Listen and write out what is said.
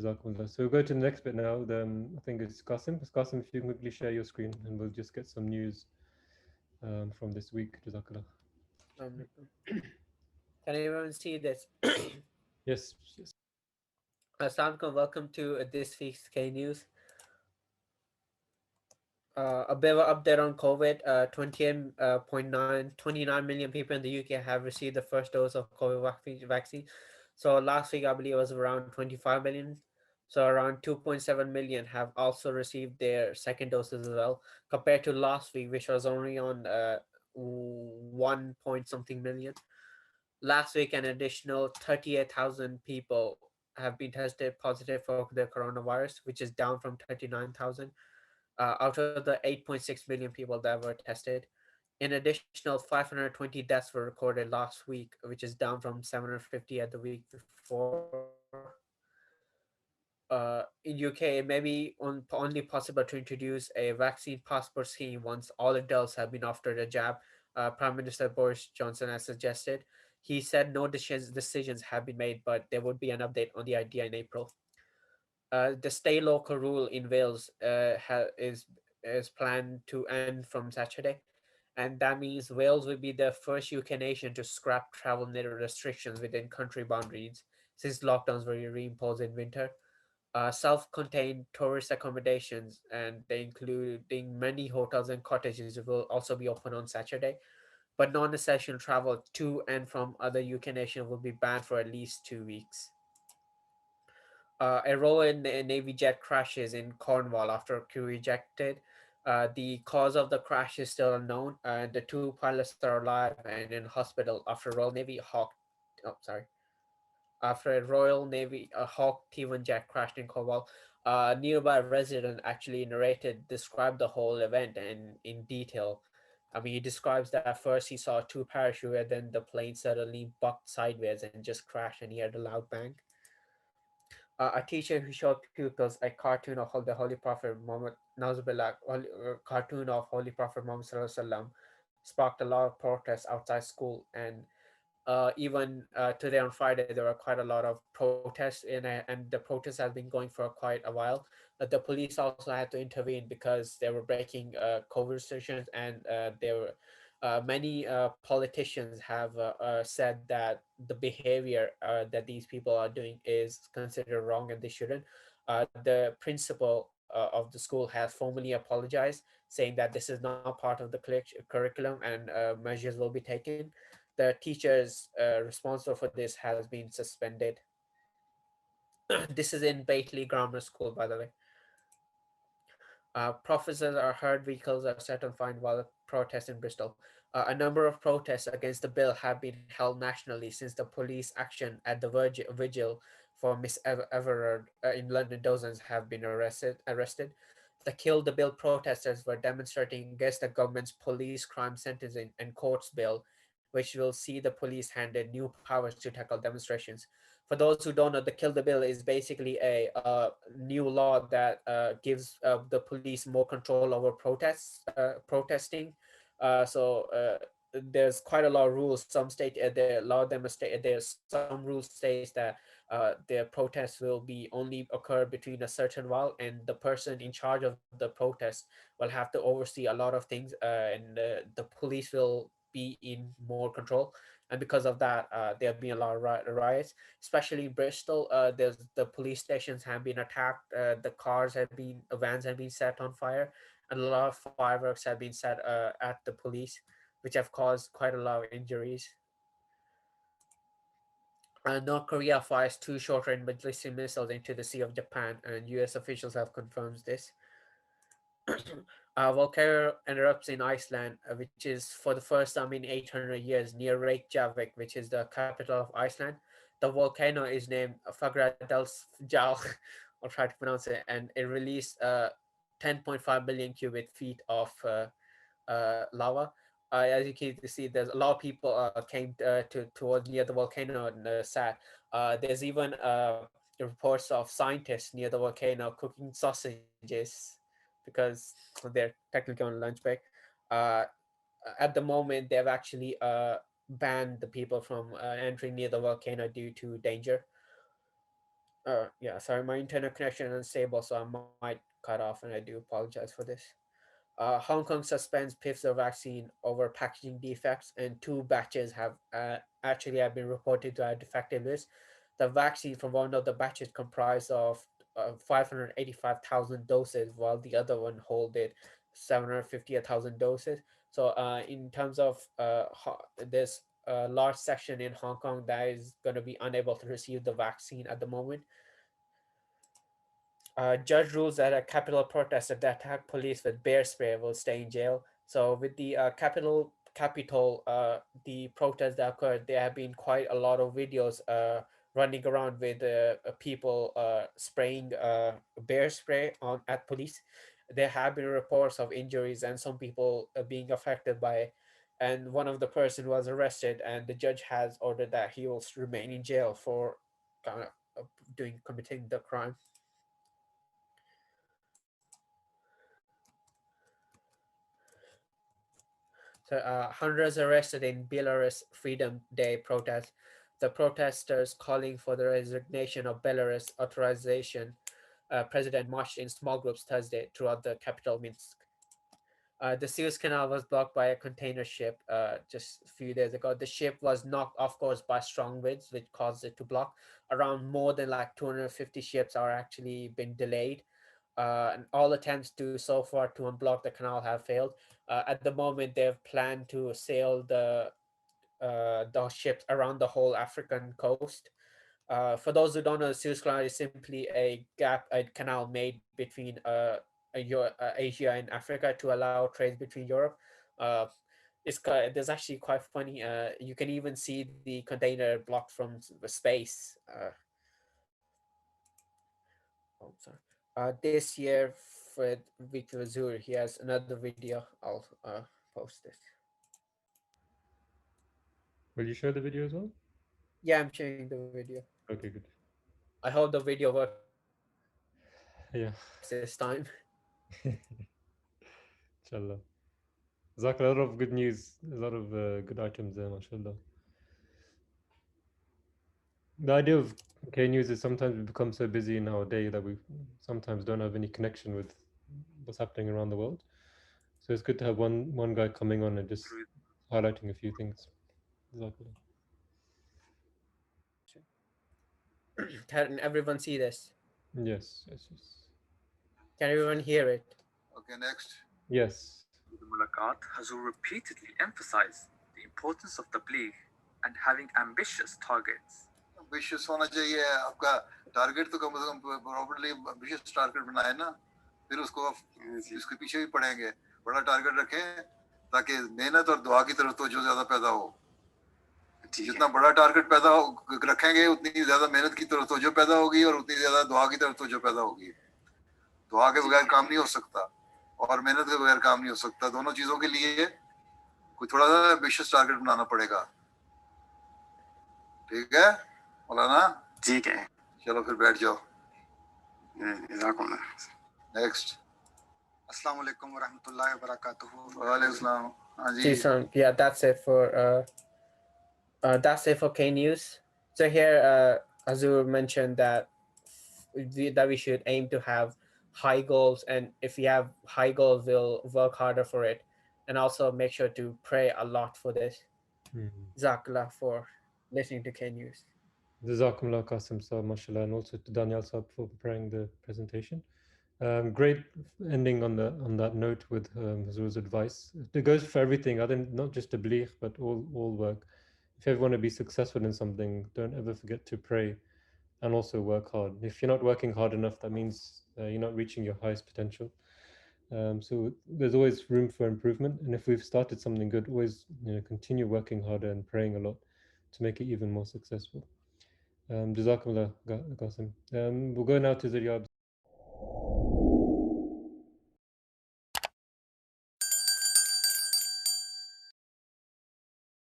Jazakumullah. So we'll go to the next bit now. I think it's Qasim. Qasim, if you can quickly share your screen and we'll just get some news from this week. Jazakallah. Um, can everyone see this? Yes, yes. Assalamu alaikum, welcome to this week's K News. A bit of an update on COVID. 29 million people in the UK have received the first dose of COVID vaccine. So last week, I believe it was around 25 million. So around 2.7 million have also received their second doses as well, compared to last week, which was only on 1 point something million. Last week, an additional 38,000 people have been tested positive for the coronavirus, which is down from 39,000 out of the 8.6 million people that were tested. In additional, 520 deaths were recorded last week, which is down from 750 at the week before. In UK, it may be only possible to introduce a vaccine passport scheme once all adults have been offered a jab. Prime Minister Boris Johnson has suggested. He said no decisions have been made, but there would be an update on the idea in April. The stay local rule in Wales is planned to end from Saturday, and that means Wales will be the first UK nation to scrap travel restrictions within country boundaries since lockdowns were reimposed in winter. Self-contained tourist accommodations, and they including many hotels and cottages, will also be open on Saturday. But non-essential travel to and from other UK nations will be banned for at least 2 weeks. A Royal Navy jet crashes in Cornwall after a crew ejected. The cause of the crash is still unknown. The two pilots are alive and in hospital after a Royal Navy Hawk T1 jet crashed in Cornwall. A nearby resident actually described the whole event and in detail. I mean, he describes that first he saw two parachutes, and then the plane suddenly bucked sideways and just crashed, and he heard a loud bang. A teacher who showed pupils a cartoon of the Holy Prophet Muhammad Nauzubillah, cartoon of Holy Prophet Muhammad Sallallahu Alaihi Wasallam sparked a lot of protests outside school, and even today on Friday there were quite a lot of protests and the protest has been going for quite a while. The police also had to intervene because they were breaking COVID restrictions, and there were many politicians have said that the behavior that these people are doing is considered wrong and they shouldn't. The principal of the school has formally apologized, saying that this is not part of the curriculum and measures will be taken. The teachers responsible for this has been suspended. This is in Bately Grammar School, by the way. Professors are heard, vehicles are set on fire while protests in Bristol. A number of protests against the bill have been held nationally since the police action at the vigil for Miss Everard in London. Dozens have been arrested. The Kill the Bill protesters were demonstrating against the government's police crime sentencing and courts bill, which will see the police handed new powers to tackle demonstrations. For those who don't know, the Kill the Bill is basically a new law that gives the police more control over protesting. There's quite a lot of rules. Some state there, a lot of them are state there's some rules states that their protests will be only occur between a certain while, and the person in charge of the protest will have to oversee a lot of things, and the police will be in more control. And because of that, there have been a lot of riots, especially in Bristol. There's the police stations have been attacked. The vans have been set on fire, and a lot of fireworks have been set at the police, which have caused quite a lot of injuries. North Korea fires two short-range ballistic missiles into the Sea of Japan, and U.S. officials have confirmed this. A volcano erupts in Iceland, which is for the first time in 800 years near Reykjavik, which is the capital of Iceland. The volcano is named Fagradalsfjall, I'll try to pronounce it, and it released 10.5 billion cubic feet of lava. As you can see, there's a lot of people came towards near the volcano and sat. There's even reports of scientists near the volcano cooking sausages because they're technically on lunch break. Uh, at the moment, they've actually banned the people from entering near the volcano due to danger. Yeah, sorry, my internet connection is unstable, so I might cut off, and I do apologize for this. Hong Kong suspends Pfizer vaccine over packaging defects, and two batches have been reported to have defective list. The vaccine from one of the batches comprised of 585,000 doses, while the other one holded 750,000 doses. So, in terms of this large section in Hong Kong that is going to be unable to receive the vaccine at the moment. Judge rules that a Capitol protester that attacked police with bear spray will stay in jail. So with the Capitol, the protests that occurred, there have been quite a lot of videos running around with people spraying bear spray on at police. There have been reports of injuries and some people being affected by it. And one of the person was arrested, and the judge has ordered that he will remain in jail for kind of doing committing the crime. So, hundreds arrested in Belarus Freedom Day protest. The protesters calling for the resignation of Belarus authorization president marched in small groups Thursday throughout the capital Minsk. The Suez Canal was blocked by a container ship just a few days ago. The ship was knocked off course by strong winds, which caused it to block. Around more than like 250 ships are actually been delayed. And all attempts to so far to unblock the canal have failed. At the moment, they've planned to sail the ships around the whole African coast. For those who don't know, the Suez Canal is simply a canal made between Asia and Africa to allow trade between Europe. Uh, there's actually quite funny. You can even see the container blocked from space. Oh, sorry. This year for Victor Azur, he has another video. I'll post it. Will you share the video as well? Yeah, I'm sharing the video. Okay, good. I hope the video works this time. Yeah, inshallah. There's a lot of good news, a lot of good items there, mashallah. The idea of K News is sometimes we become so busy in our day that we sometimes don't have any connection with what's happening around the world. So it's good to have one guy coming on and just highlighting a few things. Exactly. Can everyone see this? Yes, yes, yes. Can everyone hear it? Okay, next. Yes. The Mulakat has repeatedly emphasized the importance of tabligh and having ambitious targets. Ambitious होना चाहिए आपका target तो कम से कम properly ambitious target बनाए ना फिर उसके पीछे भी पड़ेंगे बड़ा टारगेट रखें ताकि मेहनत और दुआ की तरफ तो जो ज्यादा पैदा हो जितना बड़ा टारगेट पैदा रखेंगे उतनी ज्यादा मेहनत की तरफ तो जो पैदा होगी और उतनी ज्यादा दुआ की तरफ तो जो पैदा होगी दुआ के बगैर काम नहीं हो सकता और मेहनत के बगैर काम नहीं हो सकता दोनों चीजों के लिए कोई थोड़ा सा एम्बिशियस टारगेट बनाना पड़ेगा ठीक है मौलाना ठीक है चलो फिर बैठ जाओ नेक्स्ट अस्सलाम वालेकुम व रहमतुल्लाहि व बरकातुहू वालेकुम सलाम हाँ जी yeah, that's it for K News. So here Azur mentioned that we should aim to have high goals, and if we have high goals we'll work harder for it, and also make sure to pray a lot for this. Jazakallah for listening to K News. Jazakumullah Qasim Saab, mashallah, and also to Daniel Saab for preparing the presentation. Great ending on that note with Hazur's advice. It goes for everything, not just tabligh, but all work. If you ever want to be successful in something, don't ever forget to pray and also work hard. If you're not working hard enough, that means you're not reaching your highest potential. So there's always room for improvement. And if we've started something good, always continue working harder and praying a lot to make it even more successful. Jazakumullah Qasim. We'll go now to Zaryab.